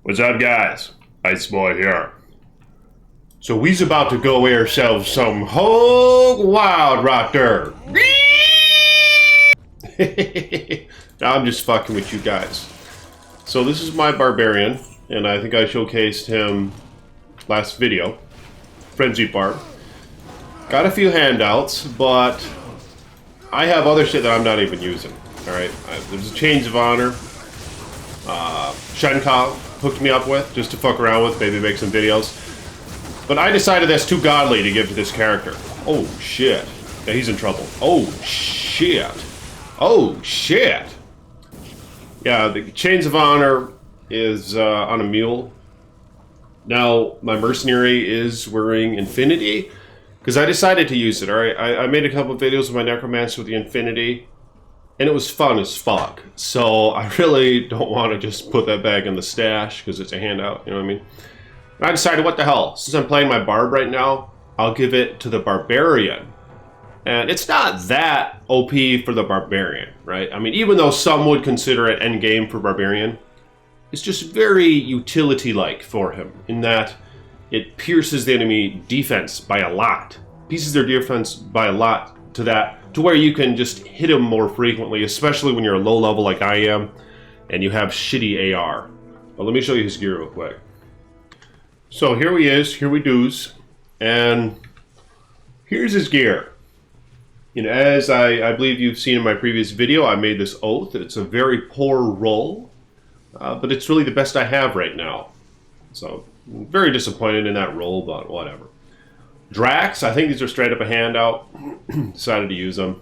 What's up, guys? Ice Boy here. So we's about to go ourselves some HAWG wild right there. Now I'm just fucking with you guys. So this is my barbarian, and I think I showcased him last video. Frenzy Barb. Got a few handouts, but I have other shit that I'm not even using. Alright, there's a Chains of Honor. Shenka hooked me up with, just to fuck around with, maybe make some videos. But I decided that's too godly to give to this character. Oh shit. Yeah, he's in trouble. Oh shit. Oh shit. Yeah, the Chains of Honor is on a mule. Now, my Mercenary is wearing Infinity, because I decided to use it, alright? I made a couple of videos with my Necromancer with the Infinity, and it was fun as fuck. So I really don't want to just put that back in the stash, because it's a handout, you know what I mean? And I decided, what the hell? Since I'm playing my Barb right now, I'll give it to the Barbarian. And it's not that OP for the Barbarian, right? I mean, even though some would consider it endgame for Barbarian, it's just very utility-like for him, in that it pierces the enemy defense by a lot. Pieces their defense by a lot to where you can just hit him more frequently, especially when you're a low level like I am, and you have shitty AR. But let me show you his gear real quick. So here he is, here we do's, and here's his gear. You know, as I believe you've seen in my previous video, I made this oath. It's a very poor roll, but it's really the best I have right now. So, I'm very disappointed in that roll, but whatever. Drax, I think these are straight up a handout. Decided to use them.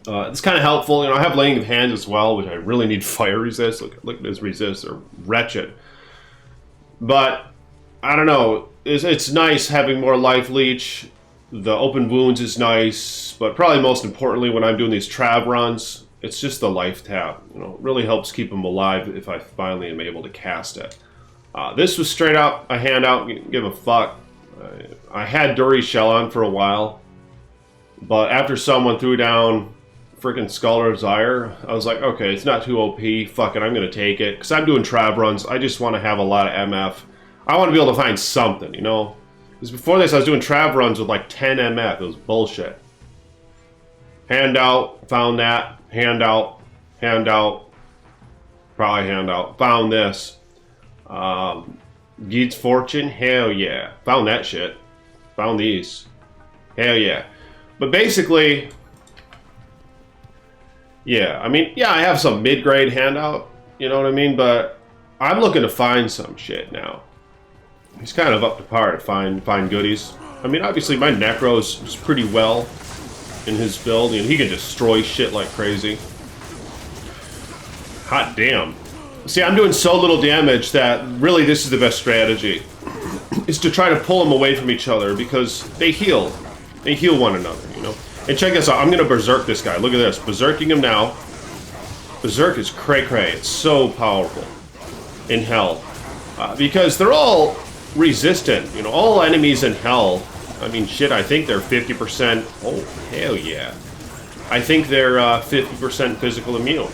It's kind of helpful. You know, I have Laying of Hands as well, which I really need fire resist. Look at this resist. They're wretched. But, I don't know. It's nice having more life leech. The open wounds is nice. But probably most importantly, when I'm doing these trav runs, it's just the life tap. You know, it really helps keep them alive if I finally am able to cast it. This was straight up a handout. Give a fuck. I had Dury Shell on for a while, but after someone threw down freaking Scholar of Zyre, I was like, okay, it's not too OP. Fuck it, I'm gonna take it because I'm doing trav runs. I just want to have a lot of MF. I want to be able to find something, you know. Because before this, I was doing trav runs with like 10 MF. It was bullshit. Handout, found that. Handout, probably handout. Found this. Geed's Fortune, hell yeah. Found that shit. Found these. Hell yeah. But basically, yeah, I mean, yeah, I have some mid-grade handout, you know what I mean? But I'm looking to find some shit now. He's kind of up to par to find goodies. I mean, obviously my Necro's is pretty well in his build. You know, he can destroy shit like crazy. Hot damn. See, I'm doing so little damage that really this is the best strategy, is to try to pull them away from each other, because they heal. They heal one another, you know? And check this out, I'm gonna berserk this guy. Look at this, berserking him now. Berserk is cray-cray, it's so powerful in hell. Because they're all resistant, you know, all enemies in hell. I mean, shit, I think they're 50%, oh, hell yeah. I think they're 50% physical immune.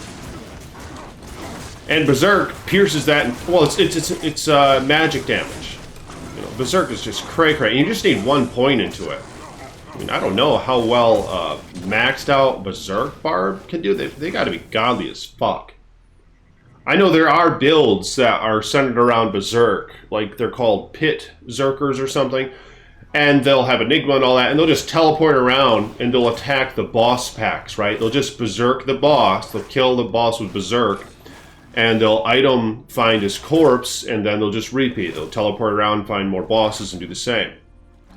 And Berserk pierces that, and, well, it's magic damage. You know, Berserk is just cray-cray. You just need 1 point into it. I mean, I don't know how well maxed out Berserk Barb can do. They gotta be godly as fuck. I know there are builds that are centered around Berserk, like they're called Pit Zerkers or something, and they'll have Enigma and all that, and they'll just teleport around and they'll attack the boss packs, right? They'll just Berserk the boss, they'll kill the boss with Berserk, and they'll item find his corpse, and then they'll just repeat. They'll teleport around, find more bosses, and do the same.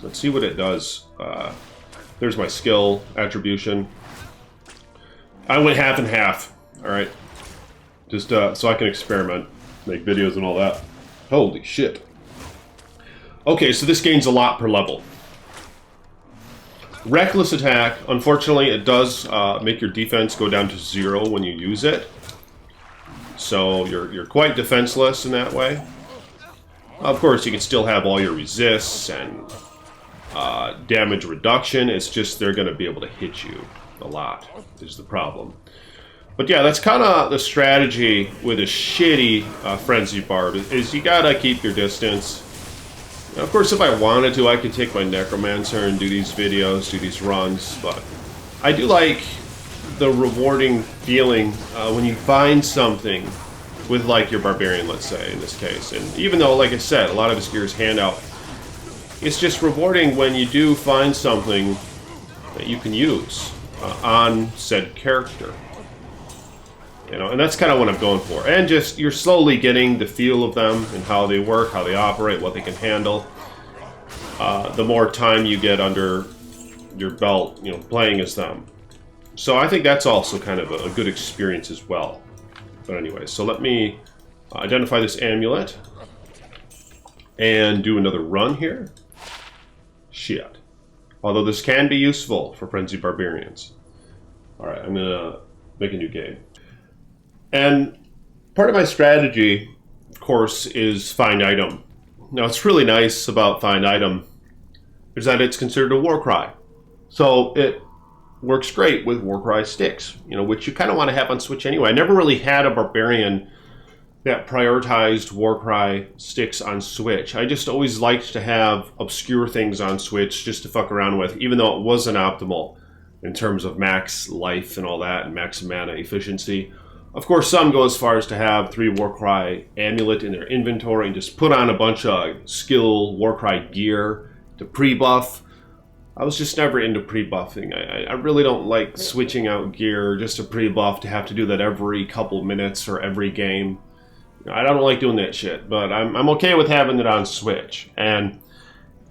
Let's see what it does. There's my skill attribution. I went half and half, alright? Just so I can experiment, make videos and all that. Holy shit. Okay, so this gains a lot per level. Reckless attack, unfortunately, it does make your defense go down to 0 when you use it. So you're quite defenseless in that way. Of course, you can still have all your resists and damage reduction. It's just they're going to be able to hit you a lot, is the problem. But yeah, that's kind of the strategy with a shitty Frenzy Barb, is you gotta keep your distance. Now, of course, if I wanted to, I could take my Necromancer and do these videos, do these runs, but I do like the rewarding feeling when you find something with, like, your Barbarian, let's say, in this case. And even though, like I said, a lot of his gear is handout, it's just rewarding when you do find something that you can use on said character. You know, and that's kind of what I'm going for. And just, you're slowly getting the feel of them and how they work, how they operate, what they can handle. The more time you get under your belt, you know, playing as them. So I think that's also kind of a good experience as well. But anyway, so let me identify this amulet and do another run here. Shit. Although this can be useful for Frenzy Barbarians. Alright, I'm gonna make a new game. And part of my strategy, of course, is find item. Now, what's really nice about find item is that it's considered a war cry. So it works great with war cry sticks, you know, which you kind of want to have on Switch anyway. I never really had a barbarian that prioritized war cry sticks on Switch. I just always liked to have obscure things on Switch just to fuck around with, even though it wasn't optimal in terms of max life and all that and max mana efficiency. Of course, some go as far as to have 3 Warcry amulet in their inventory and just put on a bunch of skill Warcry gear to pre-buff. I was just never into pre-buffing. I really don't like switching out gear just to pre-buff, to have to do that every couple minutes or every game. I don't like doing that shit, but I'm okay with having it on Switch. And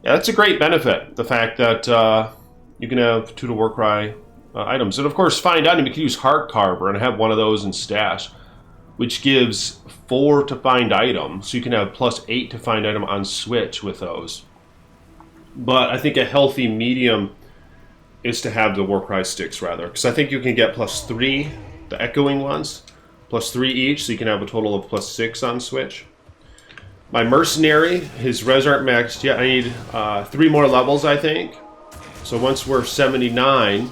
yeah, that's a great benefit, the fact that you can have 2 to Warcry items. And of course, find item, you can use Heart Carver, and I have one of those in stash, which gives 4 to find item, so you can have +8 to find item on Switch with those. But I think a healthy medium is to have the Warcry sticks, rather, because I think you can get +3, the echoing ones, +3 each, so you can have a total of +6 on Switch. My Mercenary, his res aren't maxed yet. I need 3 more levels, I think. So once we're 79,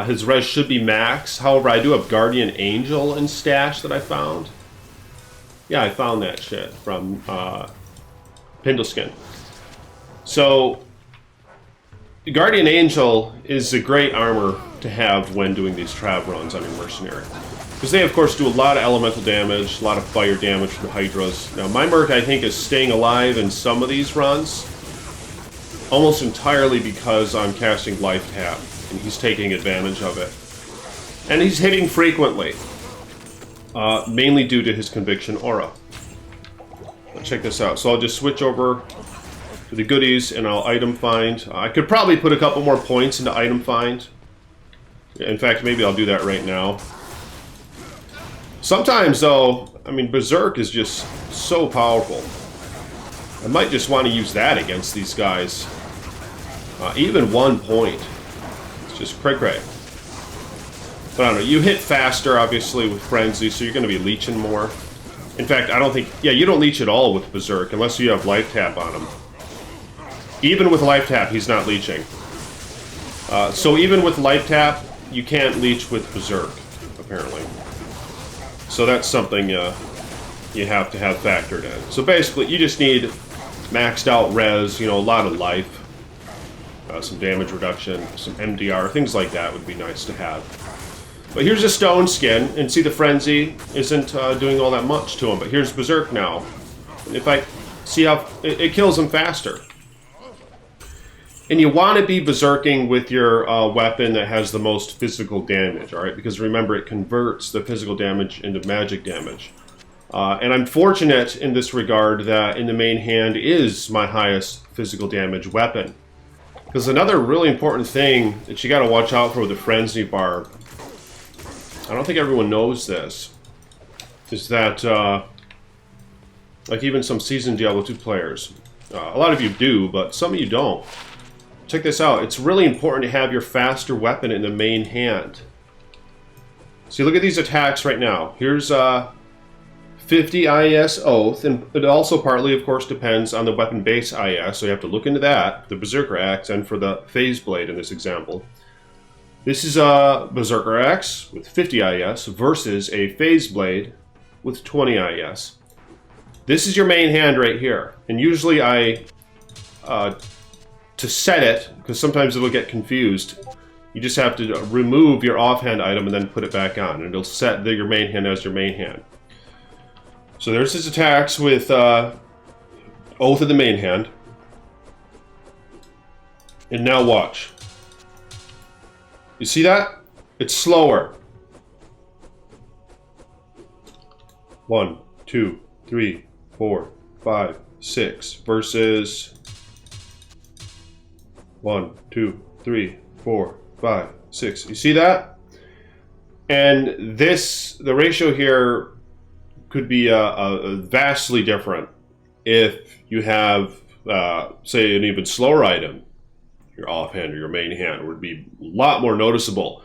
his res should be max. However, I do have Guardian Angel in stash that I found. Yeah, I found that shit from Pindleskin. So, Guardian Angel is a great armor to have when doing these trav runs on your Mercenary. Because they, of course, do a lot of elemental damage, a lot of fire damage from the Hydras. Now, my Merc, I think, is staying alive in some of these runs, almost entirely because I'm casting Life Tap, and he's taking advantage of it. And he's hitting frequently, mainly due to his Conviction Aura. Check this out. So I'll just switch over to the goodies, and I'll item find. I could probably put a couple more points into item find. In fact, maybe I'll do that right now. Sometimes, though, I mean, Berserk is just so powerful. I might just want to use that against these guys. Even 1 point. It's just cray-cray. But I don't know, you hit faster, obviously, with Frenzy, so you're going to be leeching more. In fact, I don't think... Yeah, you don't leech at all with Berserk, unless you have Life Tap on him. Even with Life Tap, he's not leeching. So even with Life Tap, you can't leech with Berserk, apparently. So that's something you have to have factored in. So basically, you just need maxed out res, you know, a lot of life, some damage reduction, some MDR, things like that would be nice to have. But here's a stone skin, and see the Frenzy isn't doing all that much to him, but here's Berserk now. And if I see how it kills him faster. And you want to be berserking with your weapon that has the most physical damage, alright? Because remember, it converts the physical damage into magic damage. And I'm fortunate in this regard that in the main hand is my highest physical damage weapon. Because another really important thing that you got to watch out for with the Frenzy Barb, I don't think everyone knows this, is that, like even some seasoned Diablo 2 players, a lot of you do, but some of you don't. Check this out. It's really important to have your faster weapon in the main hand. See, look at these attacks right now. Here's 50 IS Oath, and it also partly, of course, depends on the weapon base IS, so you have to look into that, the Berserker Axe, and for the Phase Blade in this example. This is a Berserker Axe with 50 IS versus a Phase Blade with 20 IS. This is your main hand right here. And usually to set it, because sometimes it'll get confused, you just have to remove your offhand item and then put it back on. And it'll set your main hand as your main hand. So there's his attacks with Oath of the main hand. And now watch. You see that? It's slower. 1, 2, 3, 4, 5, 6 versus 1, 2, 3, 4, 5, 6. You see that? And the ratio here could be vastly different if you have, say, an even slower item. Your offhand or your main hand would be a lot more noticeable.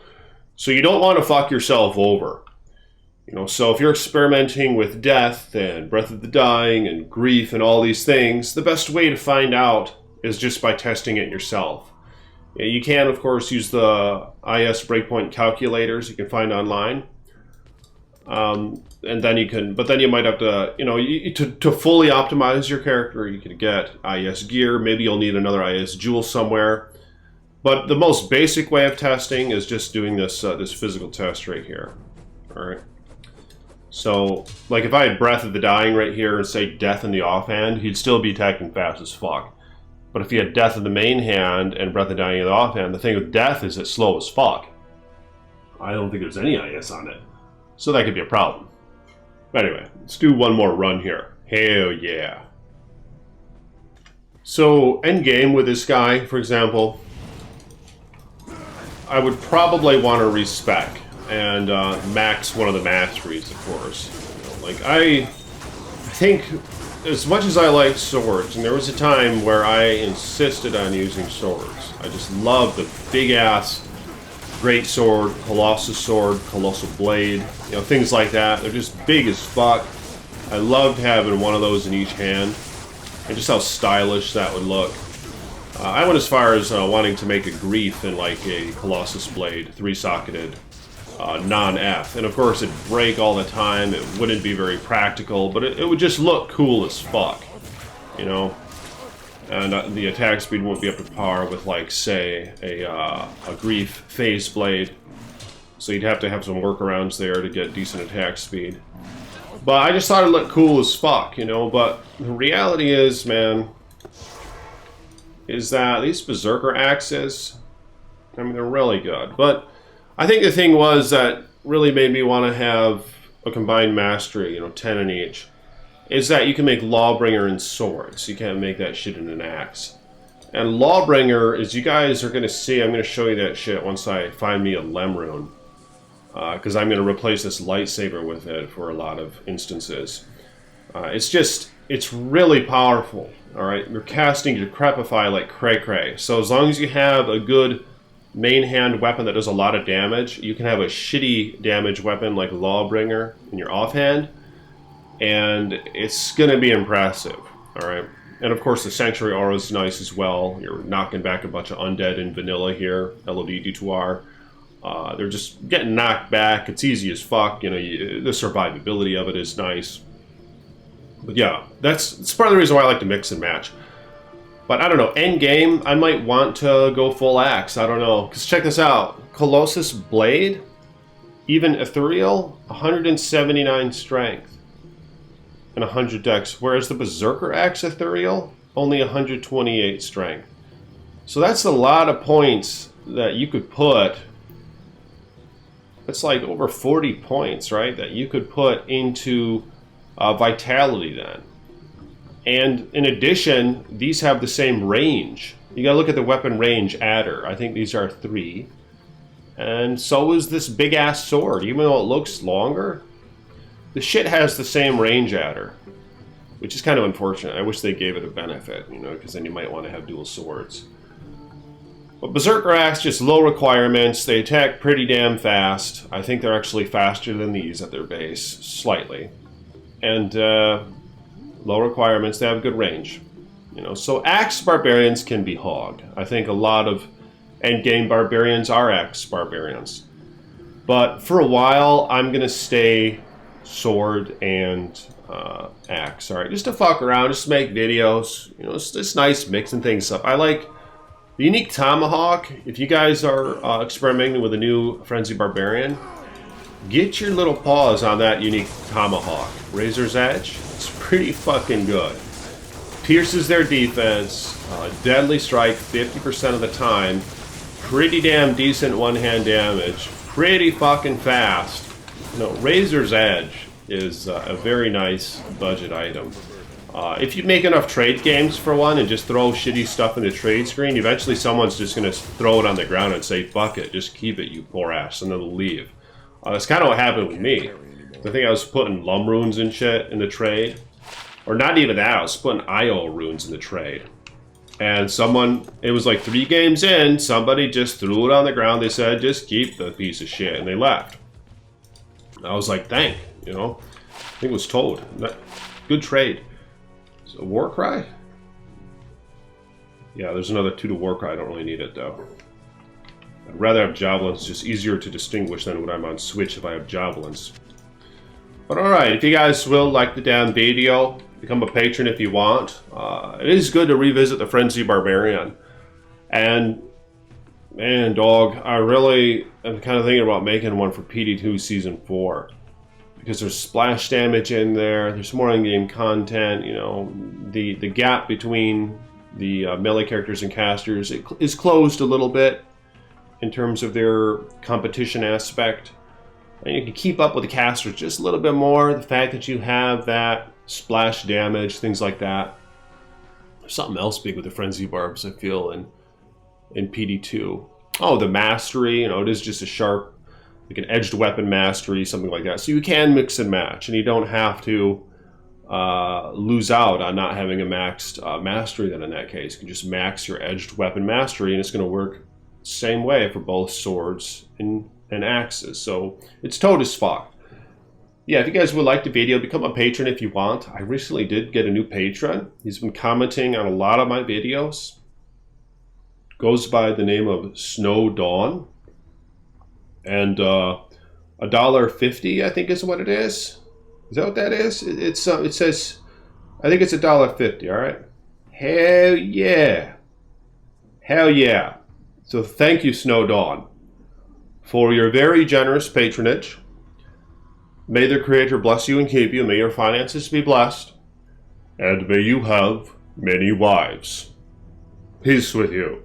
So you don't want to fuck yourself over. You know, so if you're experimenting with death and Breath of the Dying and grief and all these things, the best way to find out is just by testing it yourself. You can, of course, use the IS breakpoint calculators you can find online. And then you can, but then you might have to, you know, to fully optimize your character, you could get IS gear. Maybe you'll need another IS jewel somewhere. But the most basic way of testing is just doing this this physical test right here. All right. So, like if I had Breath of the Dying right here and say Death in the offhand, he'd still be attacking fast as fuck. But if you had Death in the main hand and Breath of the Dying in the offhand, the thing with Death is it's slow as fuck. I don't think there's any IS on it. So that could be a problem. But anyway, let's do one more run here. Hell yeah. So, endgame with this guy, for example, I would probably want to respec and max one of the masteries, of course. You know, like, I think, as much as I like swords, and there was a time where I insisted on using swords. I just love the big-ass great sword, Colossus sword, colossal blade, you know, things like that. They're just big as fuck. I loved having one of those in each hand, and just how stylish that would look. I went as far as wanting to make a Grief in like a Colossus blade, 3-socketed, non-F. And of course it'd break all the time, it wouldn't be very practical, but it would just look cool as fuck, you know? And the attack speed won't be up to par with, like, say, a Grief Phase Blade. So you'd have to have some workarounds there to get decent attack speed. But I just thought it looked cool as fuck, you know? But the reality is, man, is that these Berserker axes, I mean, they're really good. But I think the thing was that really made me want to have a combined mastery, you know, 10 in each, is that you can make Lawbringer in swords. You can't make that shit in an axe. And Lawbringer, as you guys are going to see, I'm going to show you that shit once I find me a Lemrune. Because I'm going to replace this lightsaber with it for a lot of instances. It's really powerful. Alright, you're casting your Crepify like cray-cray. So as long as you have a good main hand weapon that does a lot of damage, you can have a shitty damage weapon like Lawbringer in your offhand, and it's going to be impressive. Alright, and of course the Sanctuary Aura is nice as well. You're knocking back a bunch of undead in vanilla here, LOD D2R. They're just getting knocked back. It's easy as fuck. You know, the survivability of it is nice. But yeah, that's part of the reason why I like to mix and match. But I don't know, end game, I might want to go full axe. I don't know. Because check this out. Colossus Blade, even ethereal, 179 strength and 100 dex. Whereas the Berserker Axe ethereal, only 128 strength. So that's a lot of points that you could put. It's like over 40 points, right? That you could put into vitality then. And in addition, these have the same range. You gotta look at the weapon range adder. I think these are 3. And so is this big ass sword. Even though it looks longer, the shit has the same range adder. Which is kind of unfortunate. I wish they gave it a benefit, you know, because then you might want to have dual swords. But Berserker Axe, just low requirements. They attack pretty damn fast. I think they're actually faster than these at their base, slightly. And low requirements, they have good range. You know, so Axe Barbarians can be HAWG. I think a lot of endgame barbarians, RX barbarians. But for a while, I'm going to stay sword and axe. All right, just to fuck around, just to make videos. You know, it's nice mixing things up. I like the unique tomahawk. If you guys are experimenting with a new frenzy barbarian, get your little paws on that unique tomahawk. Razor's Edge. It's pretty fucking good. Pierces their defense. Deadly strike 50% of the time. Pretty damn decent one-hand damage. Pretty fucking fast. You know, Razor's Edge is a very nice budget item. If you make enough trade games for one and just throw shitty stuff in the trade screen, eventually someone's just going to throw it on the ground and say, fuck it, just keep it, you poor ass, and they'll leave. That's kind of what happened with me. I think I was putting lum runes and shit in the trade. Or not even that, I was putting IO runes in the trade. And someone, it was like 3 games in, somebody just threw it on the ground. They said, just keep the piece of shit, and they left. I was like, thank, you know. I think it was Toad. Good trade. So Warcry? Yeah, there's another 2 to Warcry. I don't really need it, though. I'd rather have javelins. It's just easier to distinguish than when I'm on Switch if I have javelins. But alright, if you guys will like the damn video, become a patron if you want. It is good to revisit the Frenzy Barbarian. And, man, dog, I really am kind of thinking about making one for PD2 Season 4. Because there's splash damage in there, there's more in-game content, you know, the gap between the melee characters and casters is closed a little bit in terms of their competition aspect. And you can keep up with the casters just a little bit more. The fact that you have that splash damage, things like that. There's something else big with the Frenzy Barbs, I feel, in PD2. Oh, the mastery, you know, it is just a sharp, like an edged weapon mastery, something like that. So you can mix and match, and you don't have to lose out on not having a maxed mastery then in that case. You can just max your edged weapon mastery, and it's going to work the same way for both swords and axes. So it's toad as fuck. Yeah, if you guys would like the video, become a patron if you want. I recently did get a new patron. He's been commenting on a lot of my videos. Goes by the name of Snow Dawn. And $1.50, I think is what it is. Is that what that is? It says, I think it's $1.50, all right? Hell yeah. Hell yeah. So thank you, Snow Dawn, for your very generous patronage. May the Creator bless you and keep you. May your finances be blessed. And may you have many wives. Peace with you.